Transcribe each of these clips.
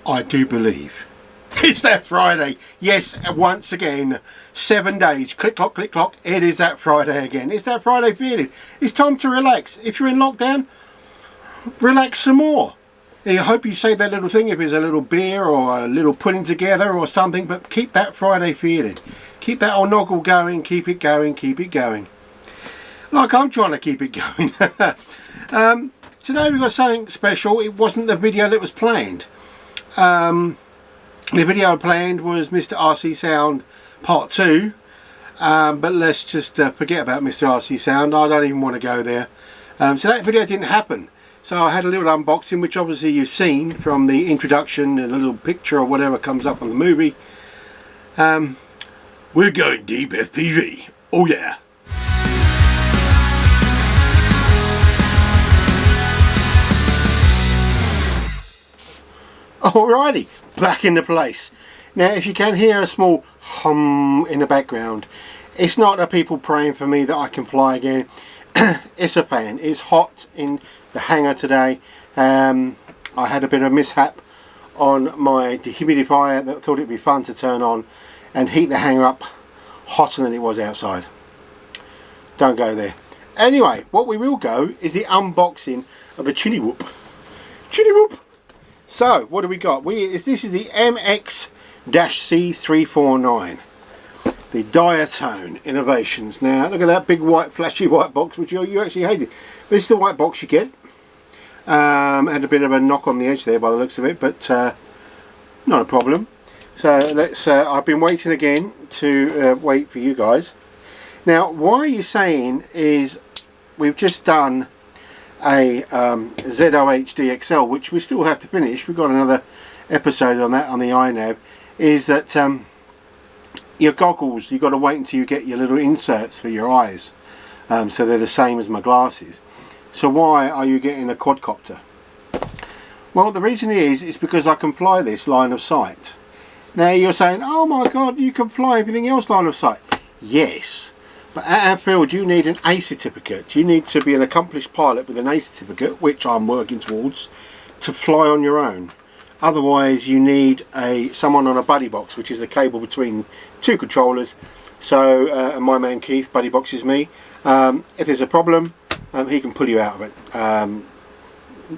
I do believe it's that Friday. Yes, once again, 7 days. Click clock, click clock. It is that Friday again. It's that Friday feeling. It's time to relax. If you're in lockdown, relax some more. I hope you save that little thing, if it's a little beer or a little putting together or something, but keep that Friday feeling. Keep that old noggle going, keep it going, keep it going. Like I'm trying to keep it going. Today we've got something special. It wasn't the video that was planned. The video I planned was Mr. RC Sound Part 2. But let's just forget about Mr. RC Sound. I don't even want to go there. So that video didn't happen. So I had a little unboxing, which obviously you've seen from the introduction, a little picture or whatever comes up on the movie. We're going deep FPV. Oh yeah. Alrighty, back into place. Now if you can hear a small hum in the background, it's not the people praying for me that I can fly again. It's a fan. It's hot in the hangar today. I had a bit of a mishap on my dehumidifier that thought it'd be fun to turn on and heat the hangar up hotter than it was outside. Don't go there. Anyway, what we will go is the unboxing of the Cinewhoop. Cinewhoop! So, what do we got? This is the MX-C 349. The Diatone Innovations. Now, look at that big white, flashy white box, which you actually hated. This is the white box you get. Had a bit of a knock on the edge there by the looks of it, but not a problem. So, let's. I've been waiting again to wait for you guys. Now, why you're saying is we've just done a ZOHD XL, which we still have to finish. We've got another episode on that on the iNav. Is that your goggles, you've got to wait until you get your little inserts for your eyes, so they're the same as my glasses. So why are you getting a quadcopter? Well, the reason is because I can fly this line of sight. Now you're saying, oh my god, you can fly everything else line of sight. Yes, but at our field you need an A certificate. You need to be an accomplished pilot with an A certificate, which I'm working towards, to fly on your own. Otherwise you need someone on a buddy box, which is a cable between two controllers. So and my man Keith buddy boxes me. If there's a problem, he can pull you out of it.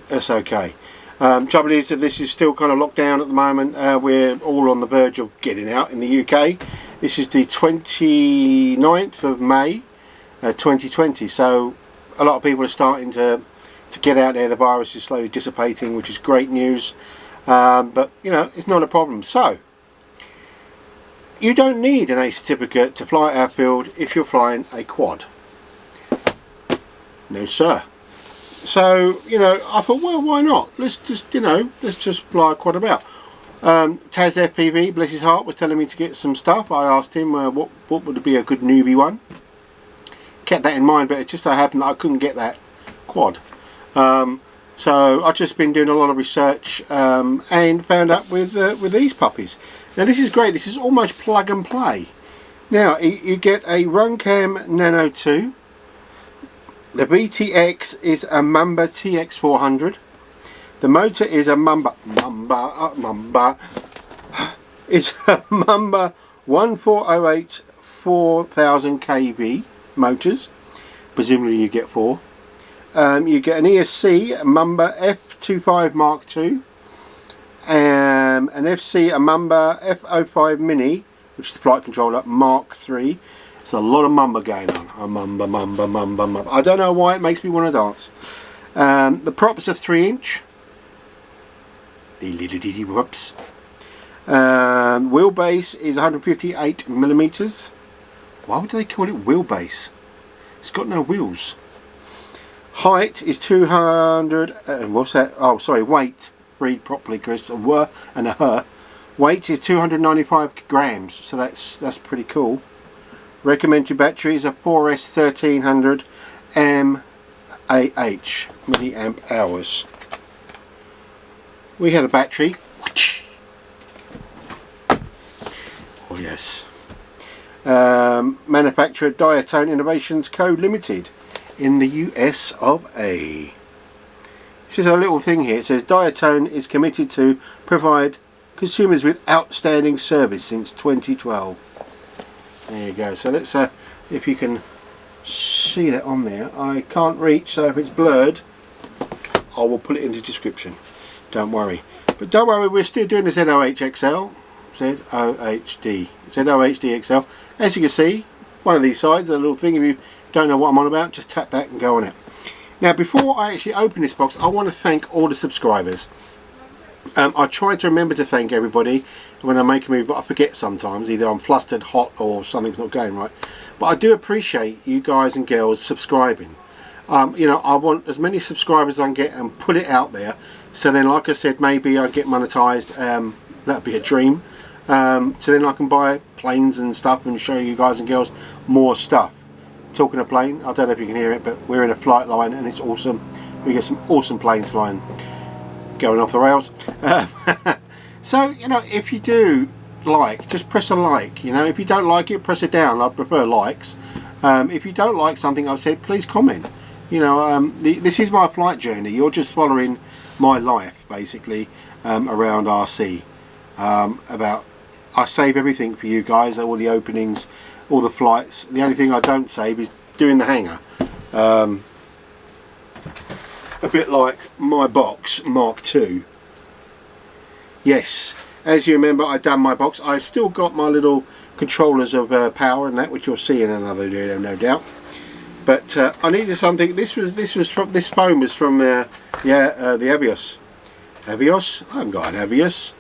That's okay. Trouble is that this is still kind of locked down at the moment. We're all on the verge of getting out in the UK. This is the 29th of May 2020, so a lot of people are starting to get out there. The virus is slowly dissipating, which is great news. But you know, it's not a problem. So you don't need an A certificate to fly at our field if you're flying a quad. No sir. So you know, I thought, well, why not? Let's just fly a quad about. Taz FPV, bless his heart, was telling me to get some stuff. I asked him what would be a good newbie one. Kept that in mind, but it just so happened that I couldn't get that quad. So I've just been doing a lot of research and found out with these puppies. Now this is great. This is almost plug and play. Now you get a Runcam Nano 2. The BTX is a Mamba TX400. The motor is a Mamba it's a Mamba 1408 4000 kV motors. Presumably you get 4. You get an ESC Mamba F25 Mark II, an FC a Mamba F05 Mini, which is the flight controller Mark III. There's a lot of Mamba going on. A Mamba. I don't know why it makes me want to dance. The props are 3-inch. Whoops. Wheelbase is 158 millimeters. Why would they call it wheelbase? It's got no wheels. Height is 200. What's that? Oh, sorry. Weight. Read properly, Chris. A were and a her. Weight is 295 grams. So that's pretty cool. Recommended battery is a 4S 1300 mAh, milliamp hours. We have a battery. Oh yes. Manufacturer Diatone Innovations Co Limited in the US of A. This This is a little thing here. It says Diatone is committed to provide consumers with outstanding service since 2012. There you go. So let's if you can see that on there. I can't reach, so if it's blurred I will put it in the description. Don't worry. But don't worry, we're still doing the ZOHXL. ZOHDXL. As you can see, one of these sides, a little thing. If you don't know what I'm on about, just tap that and go on it. Now, before I actually open this box, I want to thank all the subscribers. I try to remember to thank everybody when I make a movie, but I forget sometimes. Either I'm flustered, hot, or something's not going right. But I do appreciate you guys and girls subscribing. You know, I want as many subscribers as I can get and put it out there. So then, like I said, maybe I get monetized. That'd be a dream. So then I can buy planes and stuff and show you guys and girls more stuff. Talking of plane, I don't know if you can hear it, but we're in a flight line and it's awesome. We get some awesome planes flying, going off the rails. So, you know, if you do like, just press a like. You know, if you don't like it, press it down. I prefer likes. If you don't like something I've said, please comment. You know, this is my flight journey. You're just following my life, basically, around RC. I save everything for you guys, all the openings, all the flights. The only thing I don't save is doing the hangar. A bit like my box Mark II. Yes, as you remember, I've done my box. I've still got my little controllers of power and that, which you'll see in another video, no doubt. But I needed something. This phone was from the Avios. Avios? I haven't got an Avios.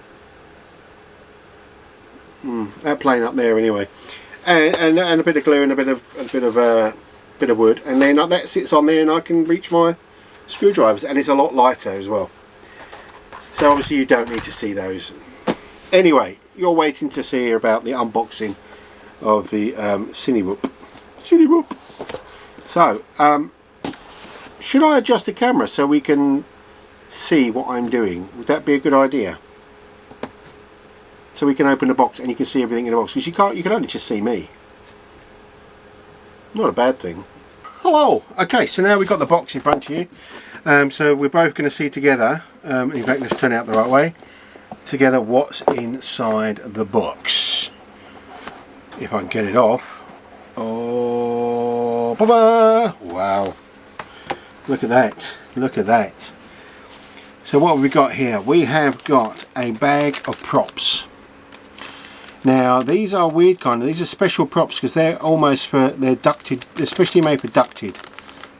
That plane up there anyway, and a bit of glue and a bit of wood, and then that sits on there, and I can reach my screwdrivers, and it's a lot lighter as well. So obviously you don't need to see those. Anyway, you're waiting to see about the unboxing of the Cinewhoop. So should I adjust the camera so we can see what I'm doing? Would that be a good idea? So we can open the box and you can see everything in the box, because you can only just see me. Not a bad thing. Hello. Okay, so now we've got the box in front of you. So we're both going to see together, in fact let's turn it out the right way, together what's inside the box. If I can get it off. Oh, ba-ba! Wow. Look at that. Look at that. So what have we got here? We have got a bag of props. Now these are weird these are special props because they're almost they're ducted, especially made for ducted,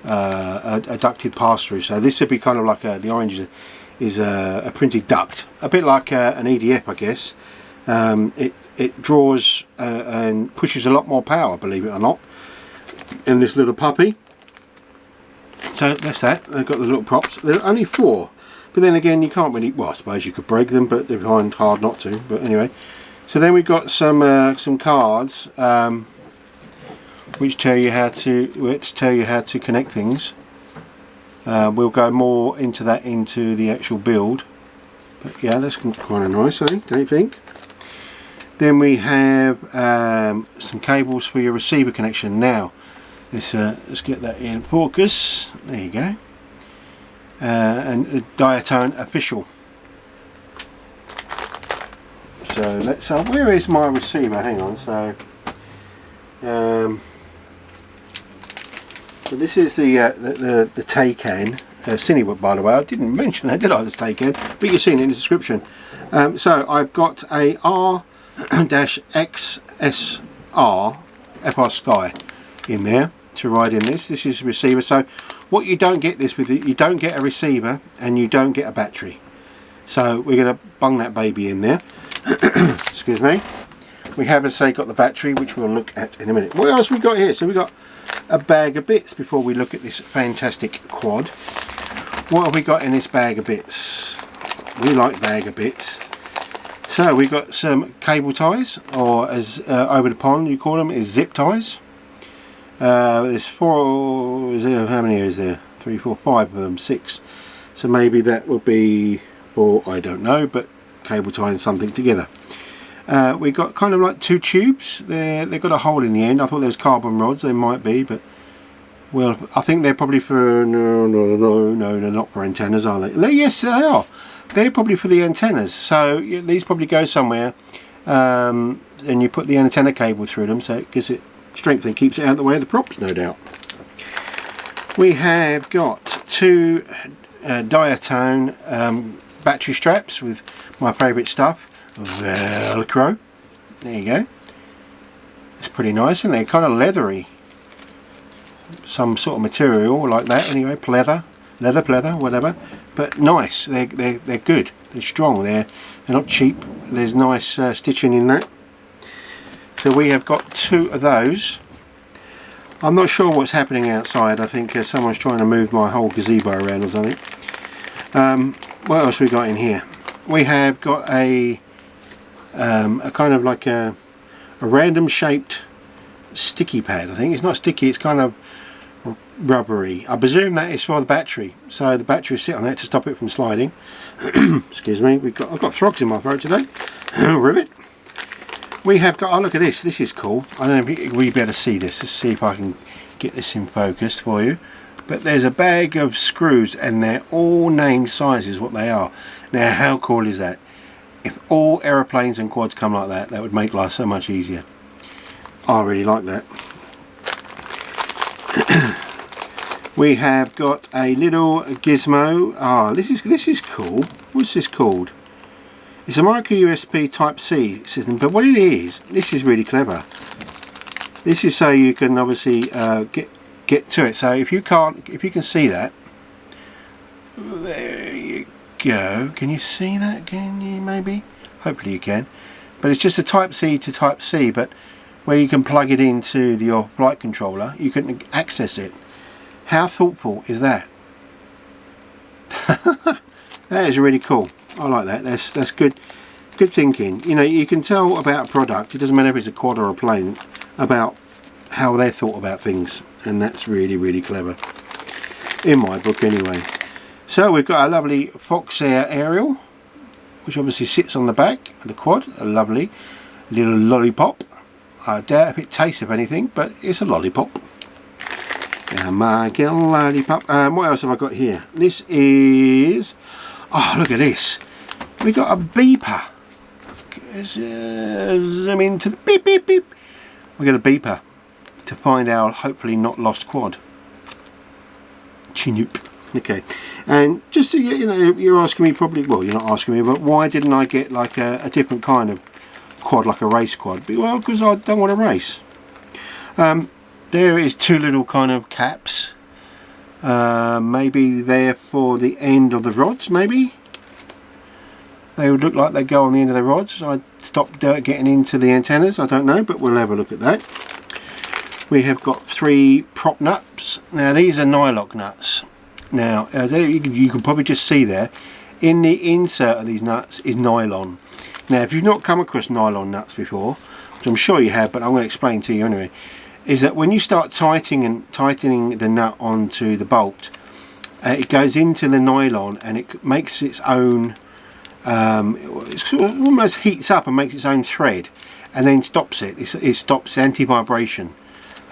a ducted pass through. So this would be kind of like the orange is a printed duct, a bit like an EDF, I guess. It draws and pushes a lot more power, believe it or not, in this little puppy. So that's that. They've got the little props. They're only 4, but then again you can't really. Well, I suppose you could break them, but they're hard not to. But anyway. So then we've got some cards which tell you how to connect things. We'll go more into that into the actual build. But yeah, that's kind of nice, don't you think? Then we have some cables for your receiver connection. Now, let's get that in focus. There you go. And a Diatone official. So let's. Where is my receiver? Hang on. So this is the Taycan Cinewhoop, by the way. I didn't mention that, did I? The Taycan, but you've seen it in the description. So I've got a R-XSR FR Sky in there to ride in this. This is a receiver. So what you don't get this with it, you don't get a receiver and you don't get a battery. So we're going to bung that baby in there. Excuse me. We have, as I say, got the battery, which we'll look at in a minute. What else we got here? So we got a bag of bits before we look at this fantastic quad. What have we got in this bag of bits? We like bag of bits. So we've got some cable ties, or as over the pond you call them, is zip ties. There's 4. Is there, how many is there? 3, 4, 5 of them, 6. So maybe that will be 4. I don't know, but cable tying something together. We've got kind of like 2 tubes. They've got a hole in the end. I thought there was carbon rods. They might be, but Well, I think they're probably for no, they're not for antennas, are they? Yes, they are. They're probably for the antennas. So these probably go somewhere, and you put the antenna cable through them, so it gives it strength and keeps it out of the way of the props, no doubt. We have got two Diatone battery straps with my favourite stuff, Velcro. There you go. It's pretty nice, and they're kind of leathery. Some sort of material like that. Anyway, leather, whatever. But nice. They're good. They're strong. They're not cheap. There's nice stitching in that. So we have got two of those. I'm not sure what's happening outside. I think someone's trying to move my whole gazebo around or something. What else we got in here? We have got a kind of like a random shaped sticky pad. I think it's not sticky, it's kind of rubbery. I presume that is for the battery, so the battery will sit on that to stop it from sliding. Excuse me, I've got frogs in my throat today. Ribbit. We have got, oh look at this, this is cool. I don't know if we'll be able to see this. Let's see if I can get this in focus for you. But there's a bag of screws and they're all named sizes what they are. Now how cool is that? If all aeroplanes and quads come like that, that would make life so much easier. I really like that. We have got a little gizmo. Ah, this is cool. What's this called? It's a micro USB Type-C system, but what it is, this is really clever. This is so you can obviously get to it. So if you can see that, there you go. Can you see that? Can you maybe? Hopefully you can. But it's just a Type-C to Type-C, but where you can plug it into your flight controller, you can access it. How thoughtful is that? That is really cool. I like that. That's good thinking. You know, you can tell about a product, it doesn't matter if it's a quad or a plane, about how they thought about things, and that's really clever in my book anyway. So we've got a lovely Fox Air aerial, which obviously sits on the back of the quad. A lovely little lollipop. I doubt if it tastes of anything, but it's a lollipop. My little lollipop. What else have I got here? This is, oh look at this. We got a beeper. Zoom into the beep beep beep. We got a beeper to find our hopefully not lost quad. Chinoop. Okay, and just to, you know, you're asking me probably, well you're not asking me, but why didn't I get like a different kind of quad, like a race quad? Well, because I don't want to race. There is two little kind of caps. Maybe they're for the end of the rods, maybe? They would look like they go on the end of the rods. I stopped getting into the antennas, I don't know, but we'll have a look at that. We have got 3 prop nuts. Now these are nylock nuts. Now you can probably just see there, in the insert of these nuts is nylon. Now if you've not come across nylon nuts before, which I'm sure you have, but I'm going to explain to you anyway, is that when you start tightening the nut onto the bolt, it goes into the nylon and it makes its own, it almost heats up and makes its own thread and then stops it. It stops anti-vibration.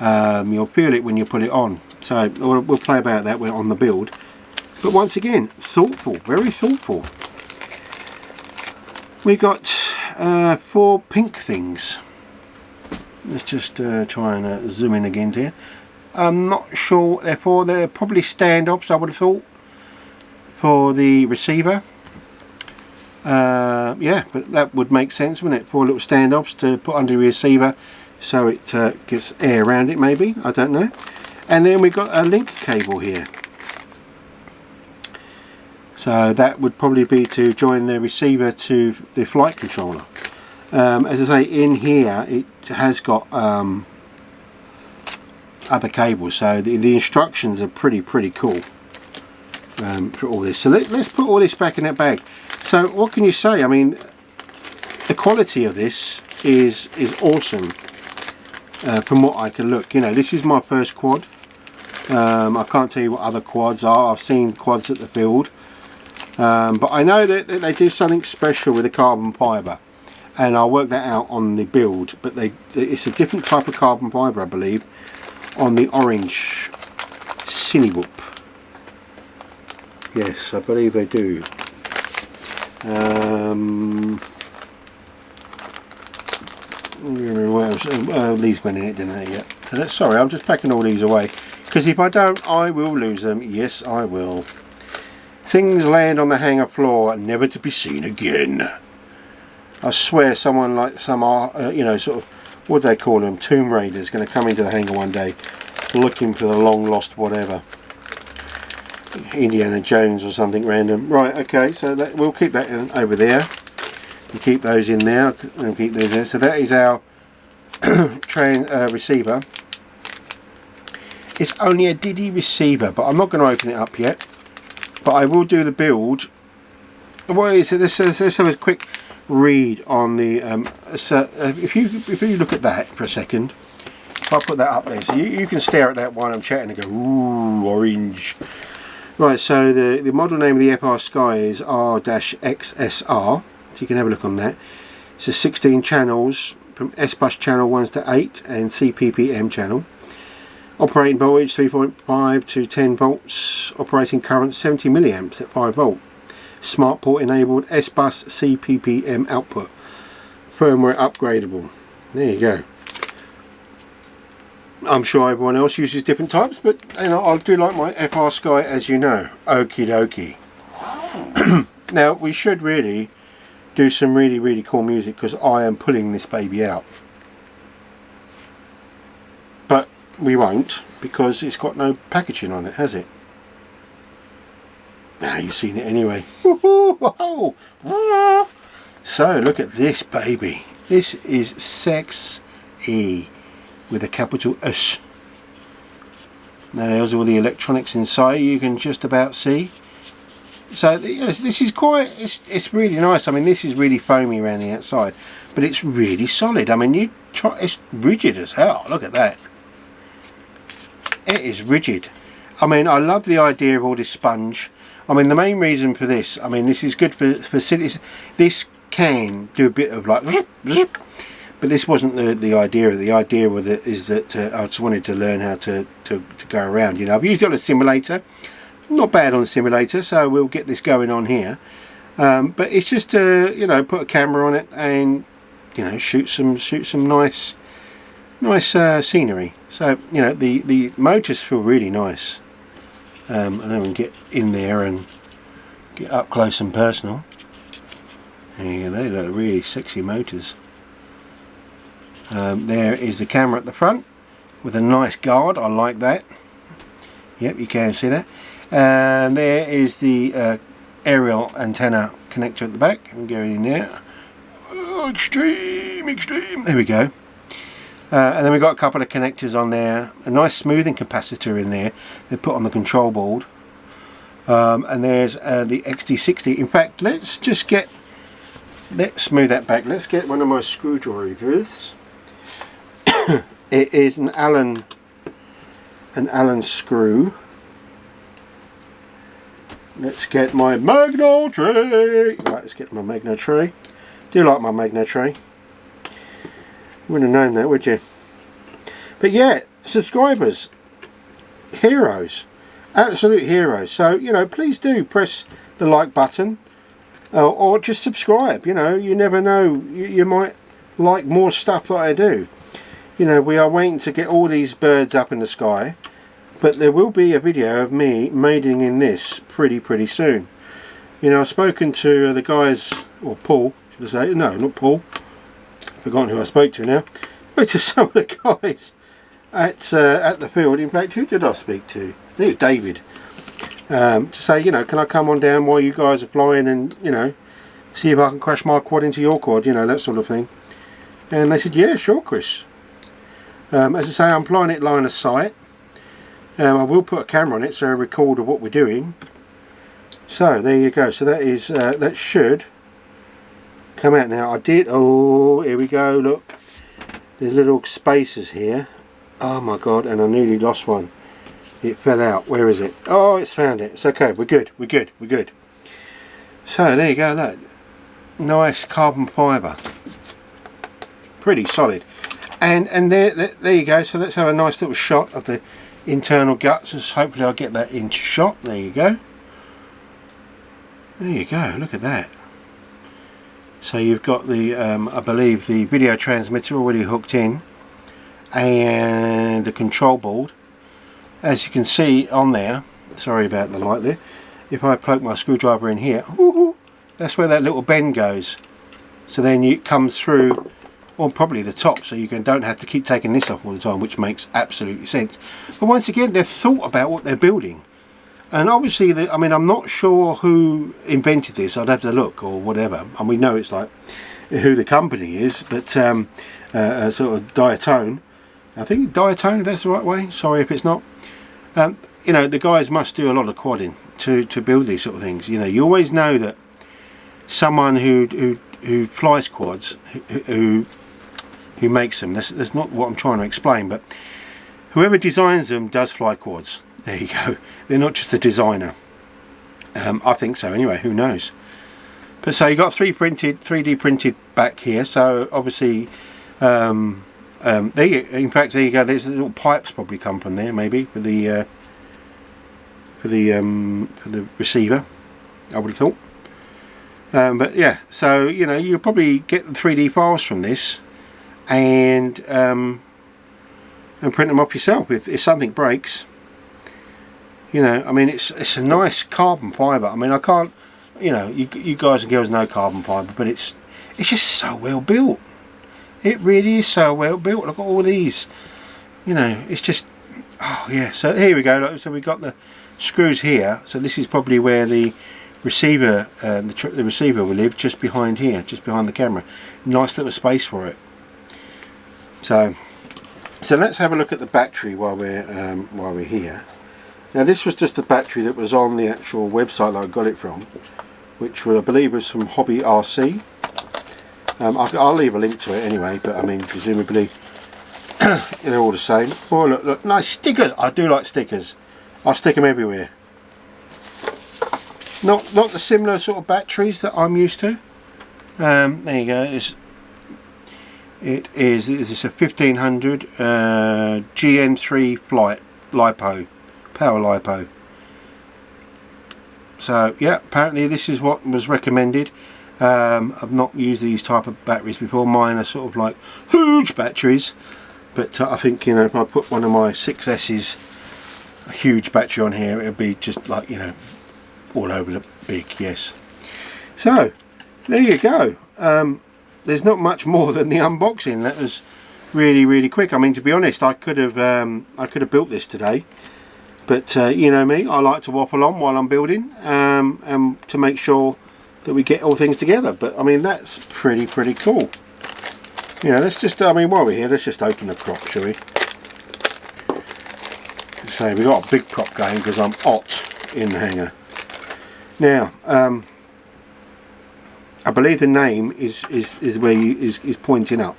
You'll feel it when you put it on. So we'll play about that on the build. But once again, thoughtful, very thoughtful. We got 4 pink things. Let's just try and zoom in again here. I'm not sure what they're for. They're probably standoffs, I would have thought, for the receiver. Yeah, but that would make sense, wouldn't it? 4 little standoffs to put under the receiver so it gets air around it, maybe. I don't know. And then we've got a link cable here. So that would probably be to join the receiver to the flight controller. As I say, in here it has got other cables, so the instructions are pretty cool for all this. So let's put all this back in that bag. So what can you say? I mean, the quality of this is awesome from what I can look. You know, this is my first quad. I can't tell you what other quads are. I've seen quads at the field, but I know that they do something special with the carbon fibre. And I'll work that out on the build, but it's a different type of carbon fibre, I believe, on the orange Cinewhoop. Yes, I believe they do. These went in it, didn't they? Yeah. So that's, sorry, I'm just packing all these away, because if I don't, I will lose them. Yes, I will. Things land on the hangar floor, never to be seen again. I swear, someone like some, you know, sort of, what do they call them? Tomb Raiders, going to come into the hangar one day, looking for the long lost whatever. Indiana Jones or something random. Right, okay, so that, we'll keep that in, over there. We'll keep those in there. We'll keep those there. So that is our receiver. It's only a Diddy receiver, but I'm not going to open it up yet. But I will do the build. What is it? Let's have a quick read on the. If you look at that for a second, if I put that up there, so you can stare at that while I'm chatting and go, ooh, orange. Right, so the model name of the FR Sky is R-XSR, so you can have a look on that. It's a 16 channels from S-Bus channel 1 to 8 and CPPM channel. Operating voltage 3.5 to 10 volts, operating current 70 milliamps at 5 volt. Smart port enabled S-Bus CPPM output. Firmware upgradable. There you go. I'm sure everyone else uses different types, but you know, I do like my FR Sky, as you know. Okie dokie. Now we should really do some really cool music, because I am pulling this baby out. But we won't, because it's got no packaging on it, has it? Now you've seen it anyway. So look at this baby. This is sexy. With a capital S. Now there's all the electronics inside, you can just about see. So yes, this is quite, it's really nice. I mean, this is really foamy around the outside, but it's really solid. I mean, it's rigid as hell. Look at that. It is rigid. I mean, I love the idea of all this sponge. I mean, the main reason for this, I mean, this is good for facilities. This can do a bit of like, but this wasn't the idea. The idea with it is that I just wanted to learn how to go around. You know, I've used it on a simulator. Not bad on the simulator, so we'll get this going on here. But it's just to, you know, put a camera on it and, you know, shoot some nice scenery. So, you know, the motors feel really nice. And then we can get in there and get up close and personal. And they look really sexy motors. There is the camera at the front with a nice guard. I like that. Yep, you can see that. And there is the aerial antenna connector at the back. I'm going in there. Oh, extreme. There we go. And then we've got a couple of connectors on there. A nice smoothing capacitor in there. They put on the control board. And there's the XD60. In fact, let's smooth that back. Let's get one of my screwdrivers. It is an Allen screw. Let's get my magno tray. Right, let's get my magno tray. Do like my magno tray. Wouldn't have known that, would you? But yeah, subscribers, heroes, absolute heroes. So, you know, please do press the like button, or just subscribe. You know, you never know, you might like more stuff that I do. You know, we are waiting to get all these birds up in the sky, but there will be a video of me mating in this pretty soon. You know, I've spoken to the guys, or Paul, should I say? No, not Paul. I've forgotten who I spoke to now. I spoke to some of the guys at the field. In fact, who did I speak to? I think it was David. To say, you know, can I come on down while you guys are flying and, you know, see if I can crash my quad into your quad, you know, that sort of thing. And they said, yeah, sure, Chris. As I say, I'm flying it line of sight. I will put a camera on it so I record of what we're doing. So there you go. So that is that should come out now. I did. Oh, here we go. Look, there's little spacers here. Oh my god! And I nearly lost one. It fell out. Where is it? Oh, it's found it. It's okay. We're good. We're good. We're good. So there you go. Look, nice carbon fibre. Pretty solid. And there you go. So let's have a nice little shot of the internal guts. So hopefully I'll get that into shot. There you go. There you go, look at that. So you've got the, I believe, the video transmitter already hooked in, and the control board. As you can see on there, sorry about the light there, if I poke my screwdriver in here, that's where that little bend goes. So then it comes through, or probably the top, so you don't have to keep taking this off all the time, which makes absolutely sense. But once again, they've thought about what they're building. And obviously, I mean, I'm not sure who invented this. I'd have to look or whatever. And we know it's like who the company is, but sort of Diatone. I think Diatone, if that's the right way. Sorry if it's not. You know, the guys must do a lot of quadding to build these sort of things. You know, you always know that someone who flies quads, who makes them. That's not what I'm trying to explain, but whoever designs them does fly quads. There you go. They're not just a designer. I think so anyway, who knows. But so you got 3D printed back here, so obviously there you, in fact there you go, there's little pipes probably come from there maybe for the receiver, I would have thought. But yeah, so you know, you'll probably get the 3D files from this and print them up yourself if something breaks. You know, I mean, it's a nice carbon fibre. I mean, I can't, you know, you guys and girls know carbon fibre, but it's just so well built. It really is so well built. Look at all these. You know, it's just, oh yeah. So here we go. So we've got the screws here. So this is probably where the receiver, the receiver will live, just behind here, just behind the camera. Nice little space for it. So let's have a look at the battery while we're here. Now this was just the battery that was on the actual website that I got it from, which I believe was from Hobby RC. I'll leave a link to it anyway, but I mean presumably they're all the same. Oh look, nice stickers! I do like stickers. I'll stick them everywhere. Not the similar sort of batteries that I'm used to. There you go. It is a 1500 GN3 flight LiPo. Power LiPo. So yeah, apparently this is what was recommended. I've not used these type of batteries before. Mine are sort of like huge batteries, but I think, you know, if I put one of my 6S's a huge battery on here, it'll be just like, you know, all over the big. Yes. So there you go. There's not much more than the unboxing. That was really quick. I mean, to be honest, I could have built this today. But you know me, I like to waffle on while I'm building, and to make sure that we get all things together. But I mean, that's pretty cool. You know, let's just, I mean, while we're here, let's just open the prop, shall we? So we've got a big prop going because I'm hot in the hangar. Now, I believe the name is where is pointing up,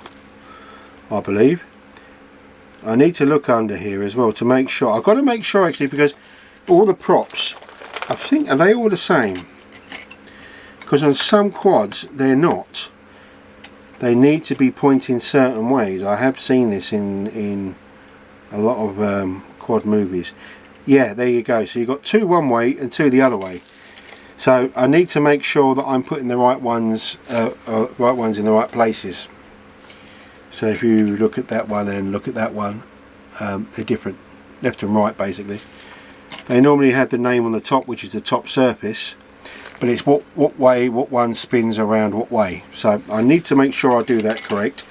I believe. I need to look under here as well to make sure. I've got to make sure actually, because all the props, I think, are they all the same? Because on some quads they're not. They need to be pointing certain ways. I have seen this in a lot of quad movies. Yeah, there you go. So you've got two one way and two the other way. So I need to make sure that I'm putting the right ones in the right places. So if you look at that one and look at that one, they're different, left and right basically. They normally have the name on the top, which is the top surface, but it's what way what one spins around what way. So I need to make sure I do that correct.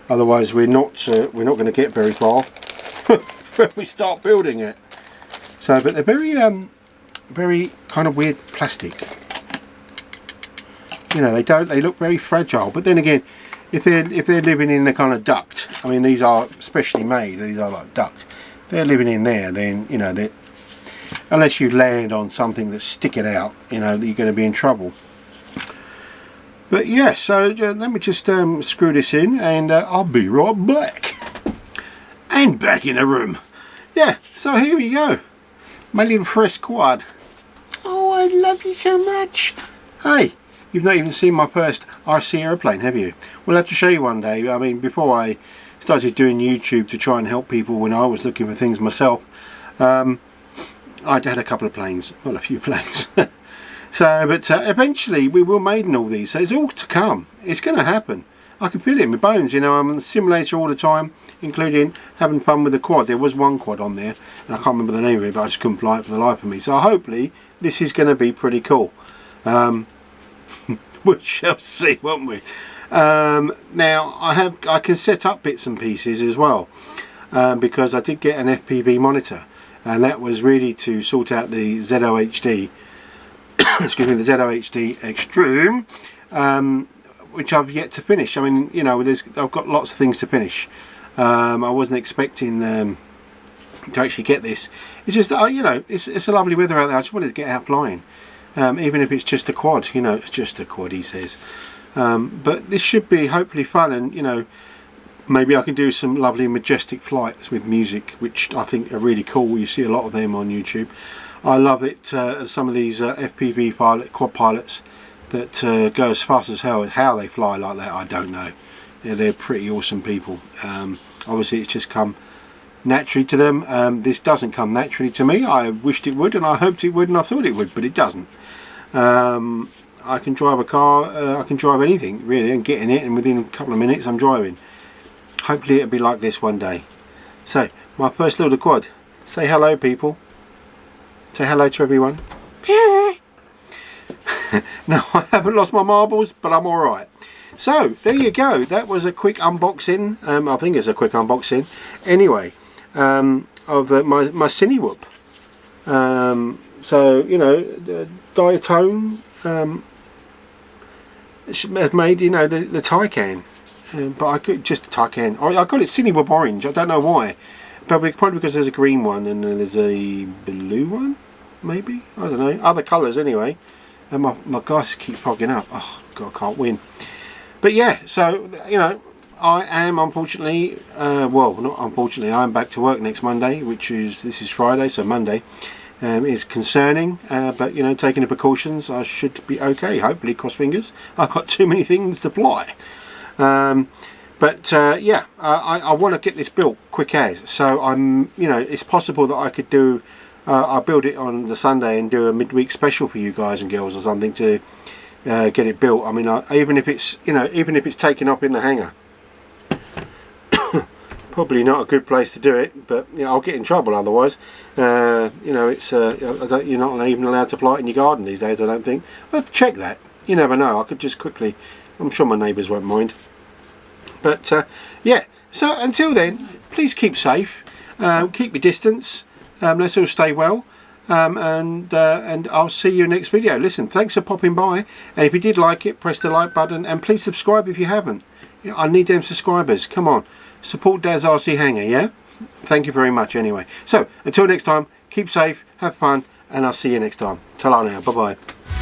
Otherwise, we're not going to get very far when we start building it. So, but they're very kind of weird plastic. You know, they look very fragile, but then again, if they're living in the kind of duct, I mean, these are specially made, these are like duct, they're living in there, then, you know, unless you land on something that's sticking out, you know, you're going to be in trouble. But yeah, so let me just screw this in, and I'll be right back. And back in the room. Yeah, so here we go. My little fresh quad. Oh, I love you so much. Hey. You've not even seen my first RC aeroplane, have you? We'll have to show you one day. I mean, before I started doing YouTube to try and help people when I was looking for things myself, I'd had a couple of planes, well, a few planes. So, but eventually we will maiden all these, so it's all to come. It's going to happen. I can feel it in my bones, you know. I'm on the simulator all the time, including having fun with the quad. There was one quad on there, and I can't remember the name of it, but I just couldn't fly it for the life of me. So hopefully this is going to be pretty cool. We shall see, won't we? Now I can set up bits and pieces as well, because I did get an FPV monitor, and that was really to sort out the ZOHD. Excuse me, the ZOHD Extreme, which I've yet to finish. I mean, you know, I've got lots of things to finish. I wasn't expecting to actually get this. It's just, you know, it's a lovely weather out there. I just wanted to get out flying, even if it's just a quad. You know, it's just a quad, he says. But this should be hopefully fun, and you know, maybe I can do some lovely majestic flights with music, which I think are really cool. You see a lot of them on YouTube. I love it, some of these FPV quad pilots that go as fast as hell. How they fly like that, I don't know. Yeah, they're pretty awesome people. Obviously it's just come naturally to them. This doesn't come naturally to me. I wished it would, and I hoped it would, and I thought it would, but it doesn't. I can drive a car, I can drive anything really, and get in it, and within a couple of minutes I'm driving. Hopefully it'll be like this one day. So, my first little quad. Say hello, people. Say hello to everyone. No, I haven't lost my marbles, but I'm alright. So, there you go. That was a quick unboxing. I think it's a quick unboxing. Anyway, of my Cinewhoop. So, you know, the Diatone have made, you know, the Taycan. But I could just a Taycan. I got it Cinewhoop orange. I don't know why. Probably because there's a green one and there's a blue one, maybe. I don't know. Other colours anyway. And my glasses keep fogging up. Oh God, I can't win. But yeah, so you know, I am unfortunately, well, not unfortunately, I'm back to work next Monday, this is Friday, so Monday. Is concerning, but you know, taking the precautions, I should be okay. Hopefully, cross fingers. I've got too many things to fly. But yeah, I want to get this built quick as. So you know, it's possible that I could do. I'll build it on the Sunday and do a midweek special for you guys and girls or something to get it built. I mean, even if it's, you know, even if it's taken up in the hangar. Probably not a good place to do it, but you know, I'll get in trouble otherwise. You know, it's you're not even allowed to fly it in your garden these days, I don't think. I'll have to check that. You never know. I could just quickly. I'm sure my neighbours won't mind. But yeah. So until then, please keep safe. Keep your distance. Let's all stay well. And I'll see you next video. Listen, thanks for popping by. And if you did like it, press the like button and please subscribe if you haven't. You know, I need them subscribers. Come on. Support Dad's RC Hangar, yeah? Thank you very much anyway. So, until next time, keep safe, have fun, and I'll see you next time. Ta-ra now, bye-bye.